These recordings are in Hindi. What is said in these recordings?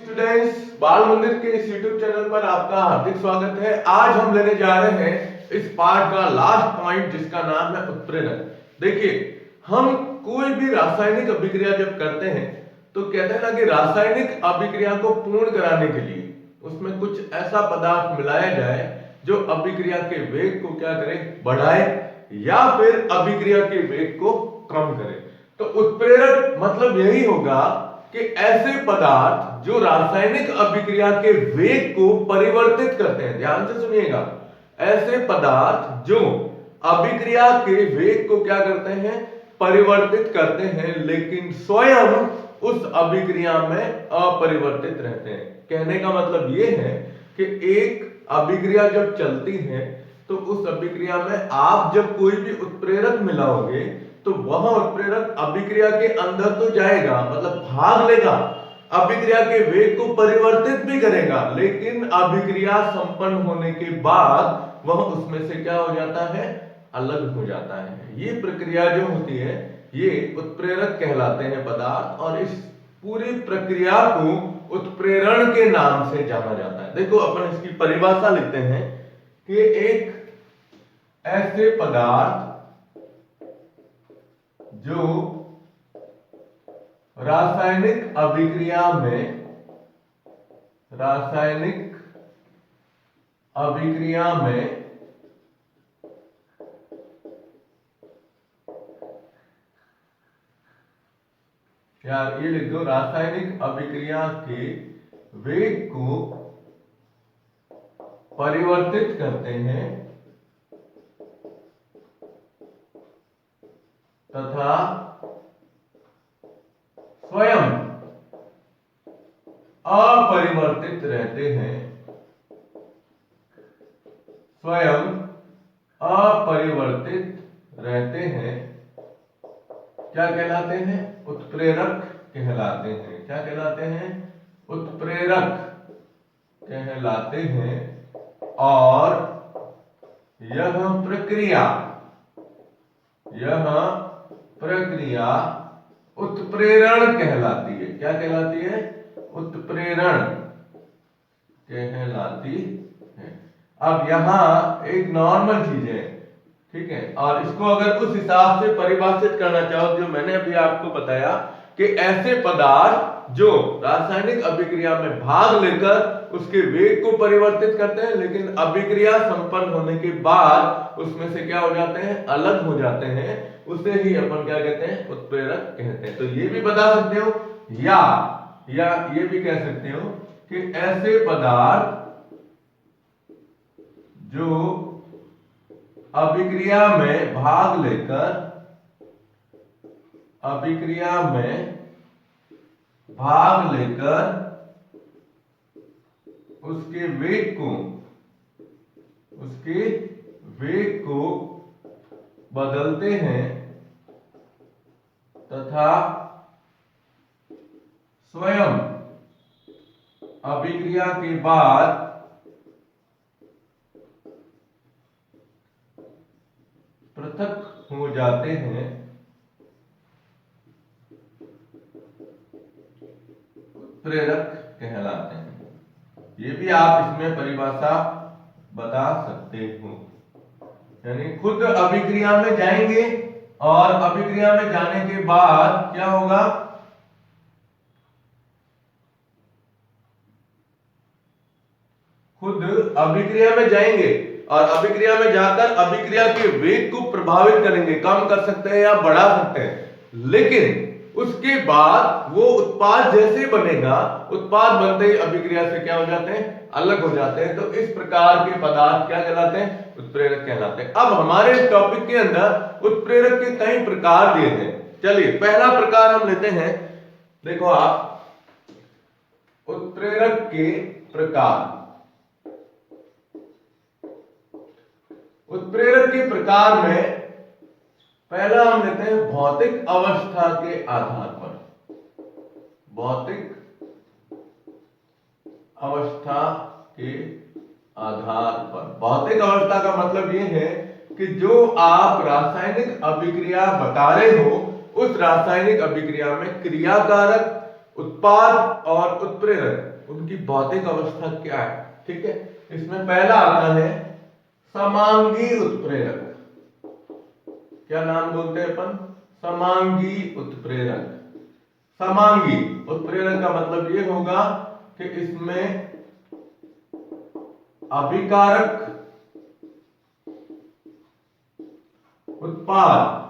स्टूडेंट्स, बाल मंदिर के इस यूट्यूब चैनल पर आपका हार्दिक स्वागत है। आज हम लेने जा रहे हैं इस पार्ट का लास्ट पॉइंट जिसका नाम है उत्प्रेरक। देखिए, हम कोई भी रासायनिक अभिक्रिया जब करते हैं तो कहते हैं ना कि रासायनिक अभिक्रिया को पूर्ण कराने के लिए उसमें कुछ ऐसा पदार्थ मिलाया जाए जो अभिक्रिया के वेग को क्या करे, बढ़ाए या फिर अभिक्रिया के वेग को कम करे। तो उत्प्रेरक मतलब यही होगा कि ऐसे पदार्थ जो रासायनिक अभिक्रिया के वेग को परिवर्तित करते हैं। ध्यान से सुनिएगा, ऐसे पदार्थ जो अभिक्रिया के वेग को क्या करते हैं, परिवर्तित करते हैं, लेकिन स्वयं उस अभिक्रिया में अपरिवर्तित रहते हैं। कहने का मतलब यह है कि एक अभिक्रिया जब चलती है तो उस अभिक्रिया में आप जब कोई भी उत्प्रेरक मिलाओगे तो वह उत्प्रेरक अभिक्रिया के अंदर तो जाएगा, मतलब भाग लेगा, अभिक्रिया के वेग को परिवर्तित भी करेगा, लेकिन अभिक्रिया संपन्न होने के बाद वह उसमें से क्या हो जाता है, अलग हो जाता है। ये प्रक्रिया जो होती है ये उत्प्रेरक कहलाते हैं पदार्थ, और इस पूरी प्रक्रिया को उत्प्रेरण के नाम से जाना जाता है। देखो, अपन इसकी परिभाषा लिखते हैं कि एक ऐसे पदार्थ जो रासायनिक अभिक्रिया में यार ये लिख दो, रासायनिक अभिक्रिया के वेग को परिवर्तित करते हैं तथा स्वयं अपरिवर्तित रहते हैं, क्या कहलाते हैं, उत्प्रेरक कहलाते हैं। क्या कहलाते हैं, उत्प्रेरक कहलाते हैं। और यह प्रक्रिया उत्प्रेरण कहलाती है। क्या कहलाती है, उत्प्रेरण कहलाती है। अब यहां एक नॉर्मल चीज है, ठीक है, और इसको अगर उस हिसाब से परिभाषित करना चाहो जो मैंने अभी आपको बताया कि ऐसे पदार्थ जो रासायनिक अभिक्रिया में भाग लेकर उसके वेग को परिवर्तित करते हैं, लेकिन अभिक्रिया संपन्न होने के बाद उसमें से क्या हो जाते हैं, अलग हो जाते हैं, उसे ही अपन क्या कहते हैं, उत्प्रेरक कहते हैं। तो ये भी बता सकते हो या ये भी कह सकते हो कि ऐसे पदार्थ जो अभिक्रिया में भाग लेकर उसके वेग को बदलते हैं तथा स्वयं अभिक्रिया के बाद पृथक हो जाते हैं, उत्प्रेरक कहलाते हैं। ये भी आप इसमें परिभाषा बता सकते हो। यानी खुद अभिक्रिया में जाएंगे और अभिक्रिया में जाने के बाद क्या होगा, खुद अभिक्रिया में जाएंगे और अभिक्रिया में जाकर अभिक्रिया के वेग को प्रभावित करेंगे, कम कर सकते हैं या बढ़ा सकते हैं, लेकिन उसके बाद वो उत्पाद जैसे बनेगा, उत्पाद बनते ही अभिक्रिया से क्या हो जाते हैं, अलग हो जाते हैं। तो इस प्रकार के पदार्थ क्या कहलाते हैं, उत्प्रेरक कहलाते हैं। अब हमारे इस टॉपिक के अंदर उत्प्रेरक के कई प्रकार दिए हैं। चलिए पहला प्रकार हम लेते हैं। देखो आप, उत्प्रेरक के प्रकार। उत्प्रेरक के प्रकार में पहला हम लेते हैं भौतिक अवस्था के आधार पर। भौतिक अवस्था के आधार पर, भौतिक अवस्था का मतलब यह है कि जो आप रासायनिक अभिक्रिया बता रहे हो उस रासायनिक अभिक्रिया में क्रियाकारक, उत्पाद और उत्प्रेरक उनकी भौतिक अवस्था क्या है। ठीक है, इसमें पहला आता है समांगी उत्प्रेरक। क्या नाम बोलते हैं अपन? समांगी उत्प्रेरक। समांगी उत्प्रेरक का मतलब ये होगा कि इसमें अभिकारक उत्पाद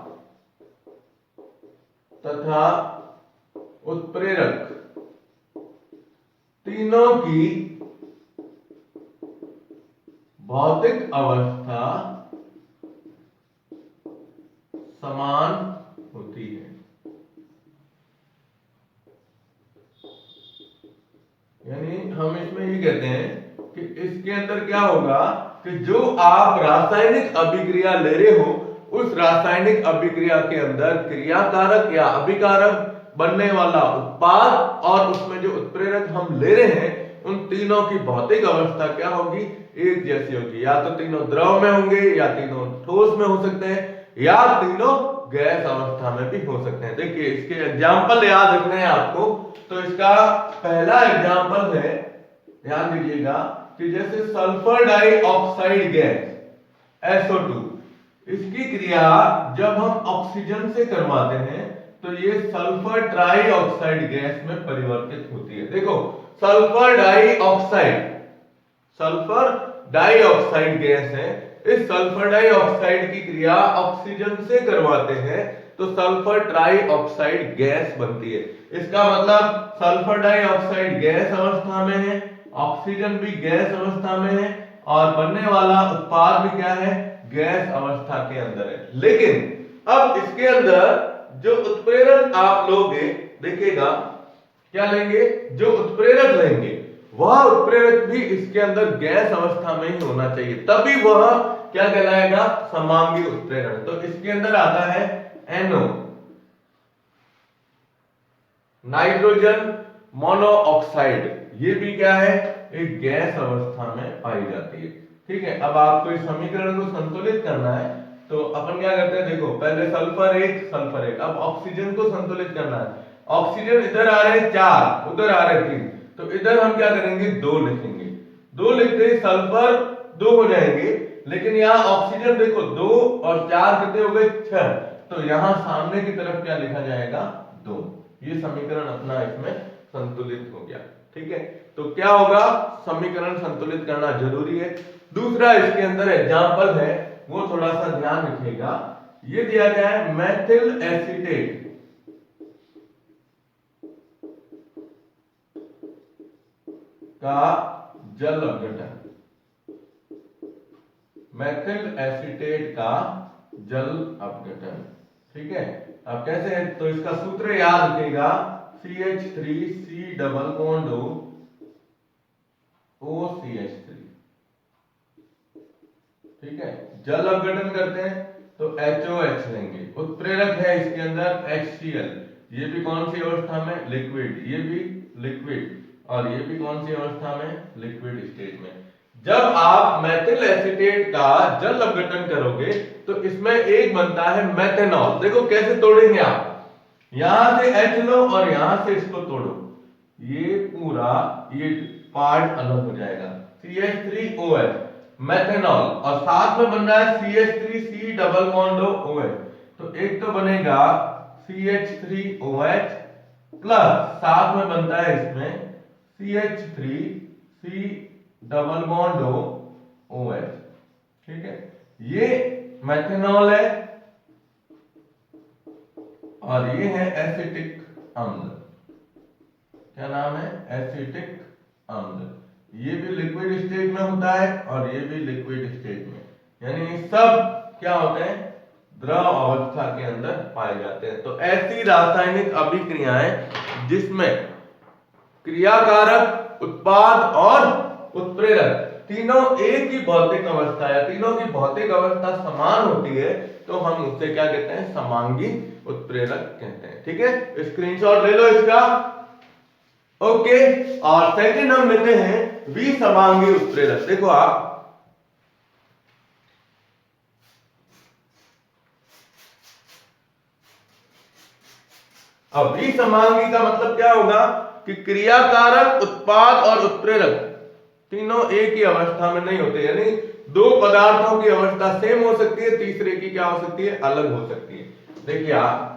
तथा उत्प्रेरक तीनों की भौतिक अवस्था समान होती है। यानी हम इसमें ये कहते हैं कि इसके अंदर क्या होगा कि जो आप रासायनिक अभिक्रिया ले रहे हो, उस रासायनिक अभिक्रिया के अंदर क्रियाकारक या अभिकारक बनने वाला उत्पाद और उसमें जो उत्प्रेरक हम ले रहे हैं, उन तीनों की भौतिक अवस्था क्या होगी? एक जैसी होगी। या तो तीनों द्रव में होंगे, या तीनों ठोस में हो सकते हैं, या तीनों गैस अवस्था में भी हो सकते हैं। देखिए इसके एग्जाम्पल याद रखने हैं आपको। तो इसका पहला एग्जाम्पल है, ध्यान दीजिएगा, कि जैसे सल्फर डाइऑक्साइड गैस SO2, इसकी क्रिया जब हम ऑक्सीजन से करवाते हैं तो ये सल्फर ट्राइऑक्साइड गैस में परिवर्तित होती है। देखो सल्फर डाइऑक्साइड गैस है। इस सल्फर डाइऑक्साइड की क्रिया ऑक्सीजन से करवाते हैं तो सल्फर ट्राइऑक्साइड गैस बनती है। इसका मतलब सल्फर डाइऑक्साइड गैस अवस्था में है, ऑक्सीजन भी गैस अवस्था में है, और बनने वाला उत्पाद भी क्या है? गैस अवस्था के अंदर है। लेकिन अब इसके अंदर जो उत्प्रेरक आप लोगे, देखिएगा क्या लेंगे? जो उत्प्रेरक लेंगे वह उत्प्रेरक भी इसके अंदर गैस अवस्था में ही होना चाहिए, तभी वह क्या कहलाएगा? समांगी उत्प्रेरक। तो इसके अंदर आता है NO, नाइट्रोजन मोनोऑक्साइड। ये भी क्या है? एक गैस अवस्था में पाई जाती है। ठीक है, अब आपको इस समीकरण को संतुलित करना है तो अपन क्या करते हैं? देखो पहले सल्फर एक, अब ऑक्सीजन को संतुलित करना है। ऑक्सीजन इधर आ रहे 4, उधर आ रहे 3, तो इधर हम क्या करेंगे? 2 लिखेंगे। 2 लिखते ही सल्फर 2 हो जाएंगे, लेकिन यहाँ ऑक्सीजन देखो 2 और 4 कितने हो गए? 6। तो यहाँ सामने की तरफ क्या लिखा जाएगा? 2। ये समीकरण अपना इसमें संतुलित हो गया। ठीक है, तो क्या होगा? समीकरण संतुलित करना जरूरी है। दूसरा इसके अंदर एग्जाम्पल है, वो थोड़ा सा ध्यान रखिएगा। ये दिया गया है मेथिल एसीटेट का जल अपघटन। मेथिल एसीटेट का जल अपघटन। ठीक है, अब कैसे है? तो इसका सूत्र याद रखिएगा, CH3 C double bond OCH3। ठीक है, जल अपघटन करते हैं तो HOH लेंगे। उत्प्रेरक है इसके अंदर HCl, ये भी कौन सी अवस्था में? लिक्विड। ये भी लिक्विड, और ये भी कौन सी अवस्था में? लिक्विड स्टेट में। जब आप मेथिल एसीटेट का जल अपघटन करोगे तो इसमें एक बनता है मेथेनॉल। देखो कैसे तोड़ेंगे आप? यहां से H लो और यहां से इसको तोड़ो, ये पूरा ये पार्ट अलग हो जाएगा, CH3OH मेथेनॉल, और साथ में बन रहा है CH3C डबल बॉन्ड OH। तो एक तो बनेगा CH3OH प्लस साथ में बनता है इसमें CH3C डबल बॉन्ड OH। ठीक है, ये मेथेनॉल है और ये है एसिटिक अम्ल। क्या नाम है? एसिटिक अम्ल। ये भी लिक्विड स्टेट में होता है और ये भी लिक्विड स्टेट में, यानी सब क्या होते हैं? द्रव अवस्था के अंदर पाए जाते हैं। तो ऐसी रासायनिक अभिक्रियाएं जिसमें क्रियाकारक, उत्पाद और उत्प्रेरक तीनों एक ही भौतिक अवस्था है, तीनों की भौतिक अवस्था समान होती है, तो हम उससे क्या कहते हैं? समांगी उत्प्रेरक कहते हैं। ठीक है, स्क्रीनशॉट ले लो इसका। ओके, और सेकंड हम लेते हैं विसमांगी उत्प्रेरक। देखो आप, अब विसमांगी का मतलब क्या होगा? कि क्रियाकारक, उत्पाद और उत्प्रेरक तीनों एक ही अवस्था में नहीं होते, यानी दो पदार्थों की अवस्था सेम हो सकती है, तीसरे की क्या हो सकती है, अलग हो सकती है। देखिए आप,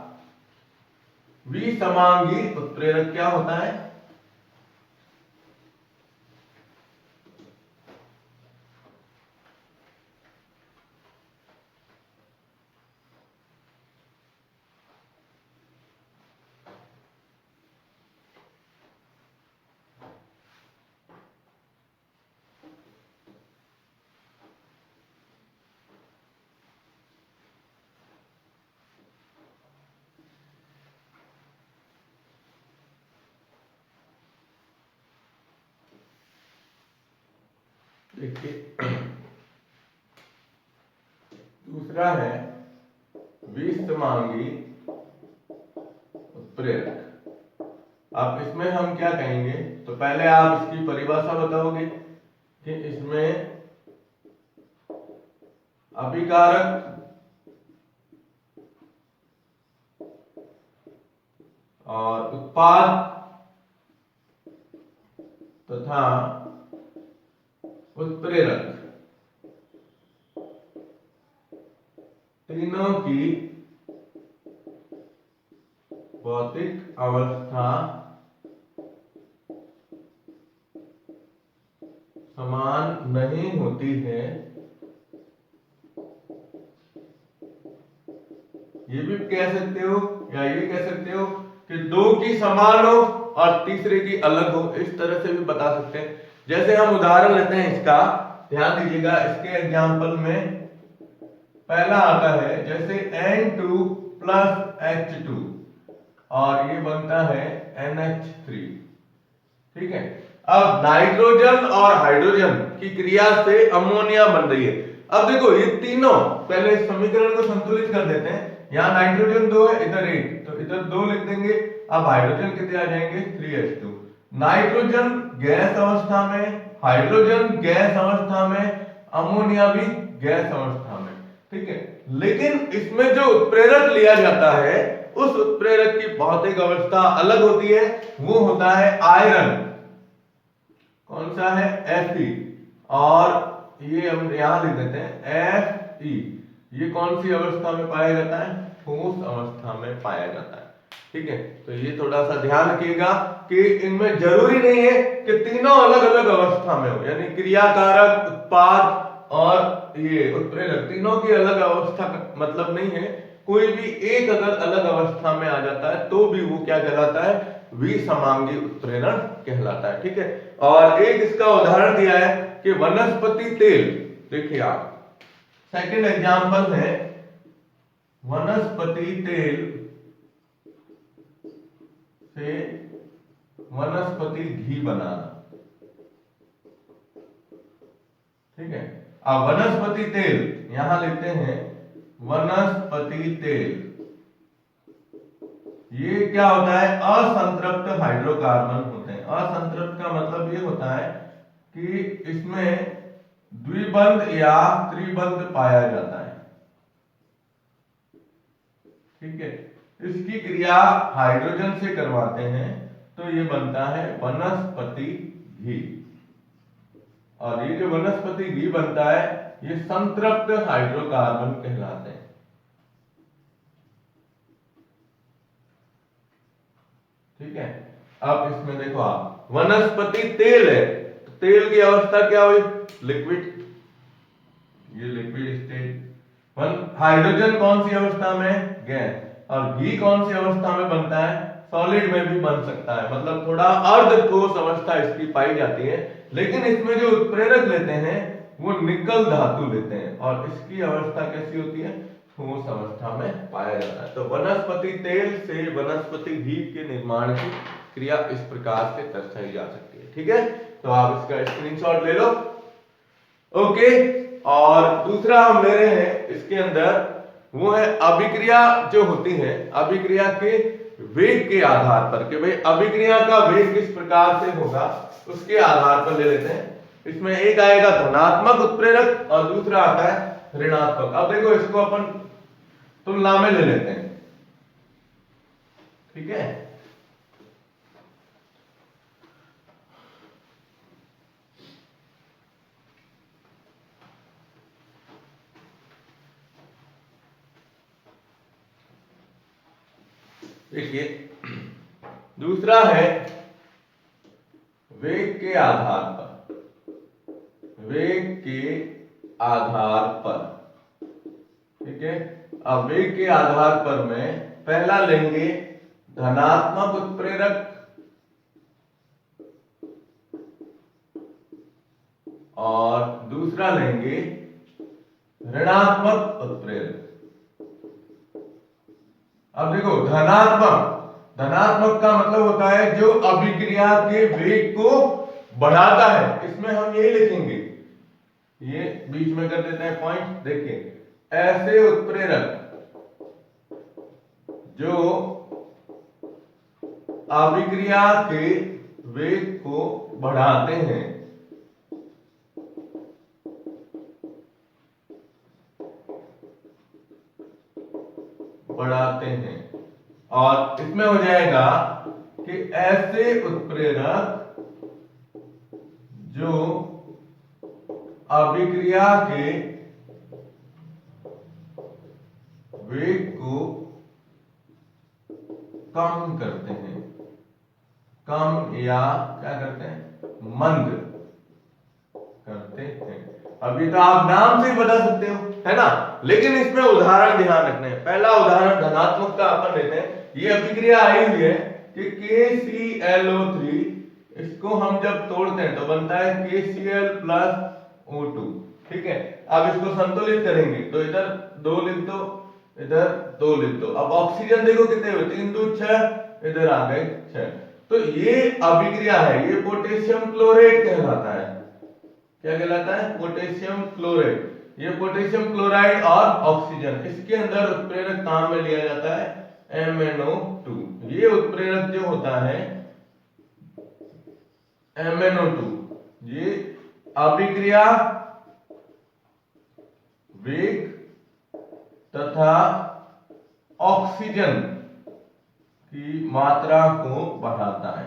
विसमांगी उत्प्रेरक क्या होता है? देखिए दूसरा है विसमांगी उत्प्रेरक। अब इसमें हम क्या कहेंगे, तो पहले आप इसकी परिभाषा बताओगे कि इसमें अभिकारक और उत्पाद तथा उत्प्रेरक तीनों की भौतिक अवस्था समान नहीं होती है। ये भी कह सकते हो या ये कह सकते हो कि दो की समान हो और तीसरे की अलग हो, इस तरह से भी बता सकते हैं। जैसे हम उदाहरण लेते हैं इसका, ध्यान दीजिएगा, इसके एग्जाम्पल में पहला आता है जैसे N2 प्लस H2 और ये बनता है NH3, ठीक है। अब नाइट्रोजन और हाइड्रोजन की क्रिया से अमोनिया बन रही है। अब देखो ये तीनों, पहले इस समीकरण को संतुलित कर देते हैं। यहाँ नाइट्रोजन 2 है, इधर 1, तो इधर 2 लिख देंगे। अब हाइड्रोजन कितने आ जाएंगे, 3H2। नाइट्रोजन गैस अवस्था में, हाइड्रोजन गैस अवस्था में, अमोनिया भी गैस अवस्था में, ठीक है। लेकिन इसमें जो उत्प्रेरक लिया जाता है, उस उत्प्रेरक की भौतिक अवस्था अलग होती है, वो होता है आयरन। कौन सा है, Fe। और ये हम यहां लिख देते हैं Fe। ये कौन सी अवस्था में पाया जाता है, ठोस अवस्था में पाया जाता है, ठीक है। तो ये थोड़ा सा ध्यान रखिएगा कि इनमें जरूरी नहीं है कि तीनों अलग अलग अवस्था में हो, यानी क्रियाकारक, उत्पाद और ये उत्प्रेरक तीनों की अलग अवस्था का मतलब नहीं है। कोई भी एक अगर अलग अवस्था में आ जाता है तो भी वो क्या कहलाता है, विसमांगी उत्प्रेरण कहलाता है, ठीक है। और एक इसका उदाहरण दिया है कि वनस्पति तेल। देखिए आप, सेकंड एग्जांपल है वनस्पति तेल से वनस्पति घी बनाना, ठीक है। अब वनस्पति तेल यहां लिखते हैं, वनस्पति तेल ये क्या होता है, असंतृप्त हाइड्रोकार्बन होते हैं। असंतृप्त का मतलब ये होता है कि इसमें द्विबंध या त्रिबंध पाया जाता है, ठीक है। इसकी क्रिया हाइड्रोजन से करवाते हैं तो ये बनता है वनस्पति घी। और ये जो वनस्पति घी बनता है ये संतृप्त हाइड्रोकार्बन कहलाते हैं, ठीक है। अब इसमें देखो आप, वनस्पति तेल है, तो तेल की अवस्था क्या हुई, लिक्विड, ये लिक्विड स्टेट। हाइड्रोजन कौन सी अवस्था में, गैस। और घी कौन सी अवस्था में बनता है, सॉलिड में भी बन सकता है, मतलब थोड़ा अर्ध ठोस अवस्था इसकी पाई जाती है। लेकिन इसमें जो उत्प्रेरक लेते हैं वो निकल धातु लेते हैं और इसकी अवस्था कैसी होती है, ठोस अवस्था में पाया जाता है। तो वनस्पति तेल से वनस्पति घी के निर्माण की क्रिया इस प्रकार से दर्शाई जा सकती है, ठीक है। तो आप इसका स्क्रीनशॉट ले लो, ओके। और दूसरा हम ले रहे हैं इसके अंदर, वो है अभिक्रिया जो होती है, अभिक्रिया के वेग के आधार पर, कि भाई अभिक्रिया का वेग किस प्रकार से होगा उसके आधार पर ले लेते हैं। इसमें एक आएगा धनात्मक उत्प्रेरक और दूसरा आता है ऋणात्मक। अब देखो इसको अपन तुलना में ले लेते हैं, ठीक है। देखिए दूसरा है वेग के आधार पर, वेग के आधार पर, ठीक है। अब वेग के आधार पर में पहला लेंगे धनात्मक उत्प्रेरक और दूसरा लेंगे ऋणात्मक उत्प्रेरक। अब देखो धनात्मक, धनात्मक का मतलब होता है जो अभिक्रिया के वेग को बढ़ाता है, इसमें हम यही लिखेंगे, ये बीच में कर देते हैं पॉइंट। देखिए ऐसे उत्प्रेरक जो अभिक्रिया के वेग को बढ़ाते हैं, बढ़ाते हैं, और इसमें हो जाएगा कि ऐसे उत्प्रेरक जो अभिक्रिया के वेग को कम करते हैं, कम या क्या करते हैं, मंद करते हैं। अभी तो आप नाम से ही बता सकते हो, है ना, लेकिन इसमें उदाहरण ध्यान रखने हैं। पहला उदाहरण धनात्मक का अपन लेते हैं। ये अभिक्रिया आई हुई है कि KClO3, इसको हम जब तोड़ते हैं तो बनता है KCl प्लस O2, ठीक है। अब इसको संतुलित करेंगे तो इधर 2 लिख दो, इधर 2 लिख दो। अब ऑक्सीजन देखो कितने हुए, 3 2 6, इधर आ गए 6। तो ये अभिक्रिया है, ये पोटेशियम क्लोराइड कहलाता है। क्या कहलाता है, पोटेशियम क्लोराइड। ये पोटेशियम क्लोराइड और ऑक्सीजन, इसके अंदर उत्प्रेरक काम में लिया जाता है MnO2। ये उत्प्रेरक जो होता है MnO2, ये अभिक्रिया वेग तथा ऑक्सीजन की मात्रा को बढ़ाता है,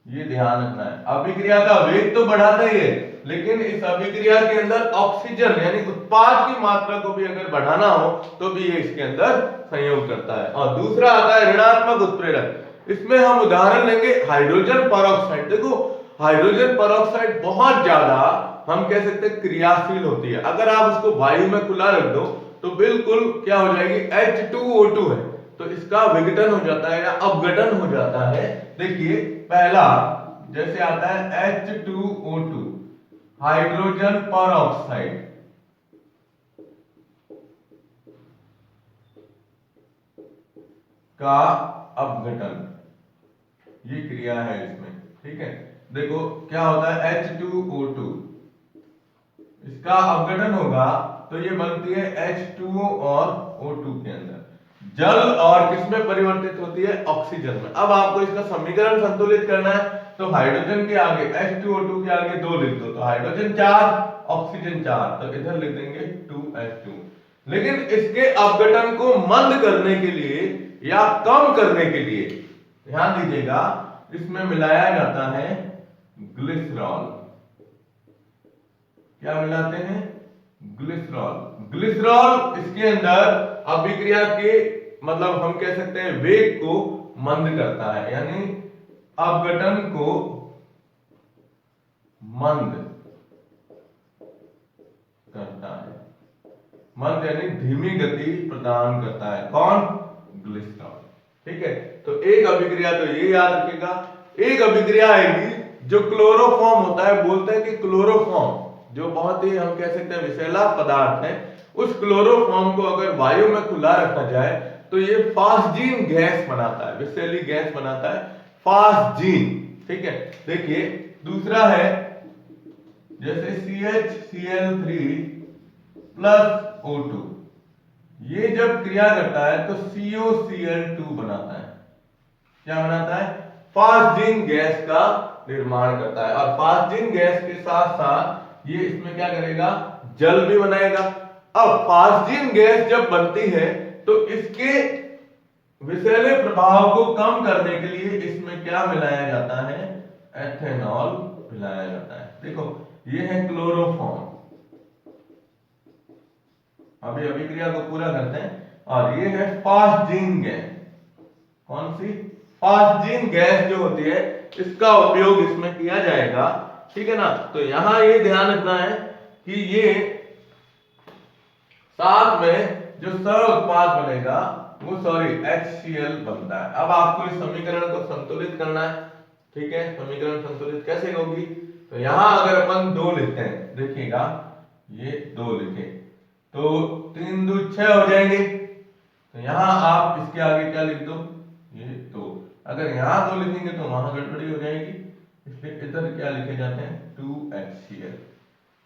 ये ध्यान रखना है। अभिक्रिया का वेग तो बढ़ाता ही है, लेकिन इस अभिक्रिया के अंदर ऑक्सीजन यानी उत्पाद की मात्रा को भी अगर बढ़ाना हो तो भी ये इसके अंदर संयोग करता है। और दूसरा आता है ऋणात्मक उत्प्रेरक। इसमें हम उदाहरण लेंगे हाइड्रोजन परऑक्साइड। देखो हाइड्रोजन परऑक्साइड बहुत ज्यादा हम कह सकते हैं क्रियाशील होती है। अगर आप उसको वायु में खुला रख दो तो बिल्कुल क्या हो जाएगी, H2O2 है तो इसका विघटन हो जाता है या अपघटन हो जाता है। देखिए पहला जैसे आता है H2O2 हाइड्रोजन परऑक्साइड, का अपघटन, ये क्रिया है इसमें, ठीक है। देखो क्या होता है H2O2, इसका अपघटन होगा तो ये बनती है H2O और O2 के अंदर, जल और किसमें परिवर्तित होती है, ऑक्सीजन में। अब आपको इसका समीकरण संतुलित करना है तो हाइड्रोजन के आगे H2O2 के आगे 2 लिख दो, तो हाइड्रोजन 4 ऑक्सीजन 4, तो इधर लिख देंगे 2H2। लेकिन इसके अपघटन को मंद करने के लिए या कम करने के लिए ध्यान दीजिएगा इसमें मिलाया जाता है ग्लिसरॉल। क्या मिलाते हैं, ग्लिसरॉल। ग्लिसरॉल इसके अंदर अभिक्रिया के मतलब हम कह सकते हैं वेग को मंद करता है, यानी अपघटन को मंद करता है। मंद यानी धीमी गति प्रदान करता है, कौन, ग्लिसरॉल, ठीक है। तो एक अभिक्रिया तो ये याद रखिएगा। एक अभिक्रिया आएगी जो क्लोरोफॉर्म होता है, बोलते हैं कि क्लोरोफॉर्म जो बहुत ही हम कह सकते हैं विषैला पदार्थ है, उस क्लोरोफॉर्म को अगर वायु में खुला रखा जाए तो ये फास्जीन गैस बनाता है, विषैली गैस बनाता है, फास्जीन, ठीक है। देखिए दूसरा है जैसे CHCl3 प्लस O2, ये जब क्रिया करता है तो COCl2 बनाता है। क्या बनाता है, फास्जीन गैस का निर्माण करता है, और फास्जीन गैस के साथ साथ ये इसमें क्या करेगा, जल भी बनाएगा। अब फास्जीन गैस जब बनती है तो इसके विषैले प्रभाव को कम करने के लिए इसमें क्या मिलाया जाता है, एथेनॉल मिलाया जाता है। देखो ये है क्लोरोफॉर्म, अभी अभिक्रिया को पूरा करते हैं, और ये है फास्जीन गैस। कौन सी, फास्जीन गैस जो होती है इसका उपयोग इसमें किया जाएगा, ठीक है ना। तो यहां ये ध्यान रखना है कि ये साथ में जो सह उत्पाद बनेगा वो सॉरी HCl बनता है। अब आपको इस समीकरण को संतुलित करना है, ठीक है। समीकरण संतुलित कैसे होगी, तो यहां अगर अपन 2 लिखते हैं, देखिएगा ये 2 लिखे तो 3 दूनी 6 हो जाएंगे। तो यहां आप इसके आगे क्या लिख दो, ये 2। अगर यहां 2 लिखेंगे तो वहां गड़बड़ी हो जाएगी, इसलिए इधर क्या लिखे जाते हैं 2HCl।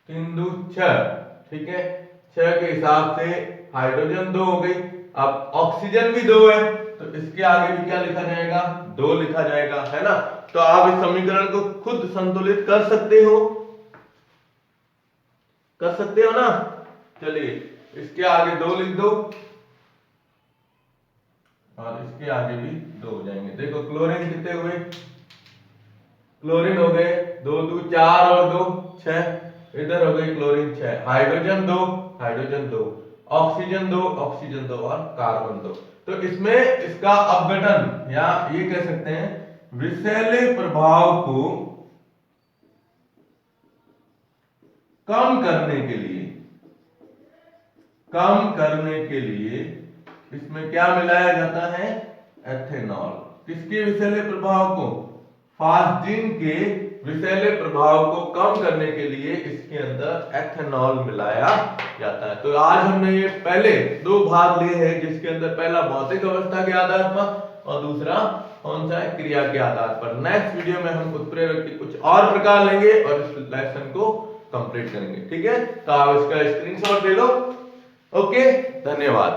3 दूनी 6, ठीक है। 6 के हिसाब से हाइड्रोजन 2 हो गई। अब ऑक्सीजन भी 2 है तो इसके आगे भी क्या लिखा जाएगा, 2 लिखा जाएगा, है ना। तो आप इस समीकरण को खुद संतुलित कर सकते हो, ना। चलिए इसके आगे 2 लिख दो और इसके आगे भी 2 हो जाएंगे। देखो क्लोरीन कितने हुए, क्लोरीन हो गए 2 दूनी 4 और 2 6, इधर हो गई chlorine 6, hydrogen 2 hydrogen 2, oxygen 2 oxygen 2 और कार्बन 2। तो इसमें इसका अपघटन या ये कह सकते हैं विषैले प्रभाव को कम करने के लिए इसमें क्या मिलाया जाता है, एथेनॉल। किसके विषैले प्रभाव को, फास्जीन के विषैले प्रभाव को कम करने के लिए इसके अंदर एथेनॉल मिलाया जाता है। तो आज हमने ये पहले 2 भाग लिए हैं, जिसके अंदर पहला भौतिक अवस्था के आधार पर और दूसरा कौन सा है, क्रिया के आधार पर। नेक्स्ट वीडियो में हम उत्प्रेरक के कुछ और प्रकार लेंगे और इस लेसन को कंप्लीट करेंगे, ठीक है। तो आप इसका स्क्रीनशॉट ले लो। ओके, धन्यवाद।